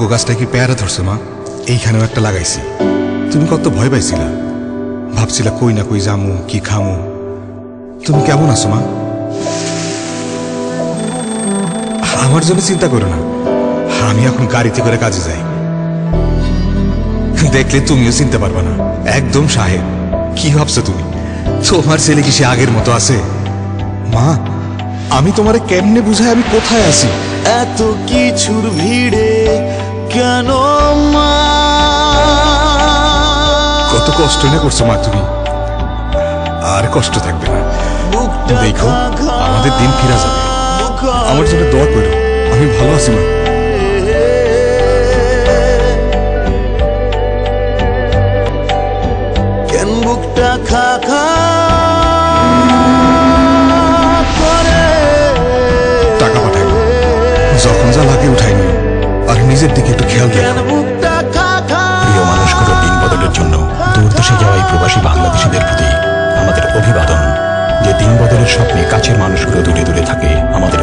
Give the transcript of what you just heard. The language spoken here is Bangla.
আমগো গাছটা কি পেয়ারা ধরছে মা? এইখানেও একটা লাগাইছি। তুমি কত ভয় পাইছিলা, ভাবছিলা কই না কই যামু, কি খামু। তুমি কেমন আছো মা? আমার জন্য চিন্তা করো না, আমি এখন গাড়িতে করে কাজে যাই। দেখলে তুমিও চিনতে পারবা না, একদম সাহেব। কি ভাবছো তুমি? তোমার ছেলে কি সে আগের মতো আছে? মা, আমি তোমারে কেমনে বুঝাই আমি কোথায় আছি? এত কিছুর ভিড়ে কেন মা? কত কষ্ট না করছো মা তুমি, আর কষ্ট থাকবে না। দেখো আমাদের দিন ফিরে যাবে, আমার জন্য দোয়া করো। আমি ভালো আছি মা। কেন বুকটা খা খা করে? টাকা পাঠাই, যখন যা লাগে উঠাই নিও, আর নিজের দিকে একটু খেয়াল কেন রাখো। বুকটা খা খা? প্রিয় মানুষগুলোর দিন বদলের জন্য দূরদেশে যাওয়া এই প্রবাসী বাংলাদেশিদের প্রতি আমাদের অভিবাদন। যে দিন বদলের স্বপ্নে কাছের মানুষগুলো দূরে দূরে থাকে, আমাদের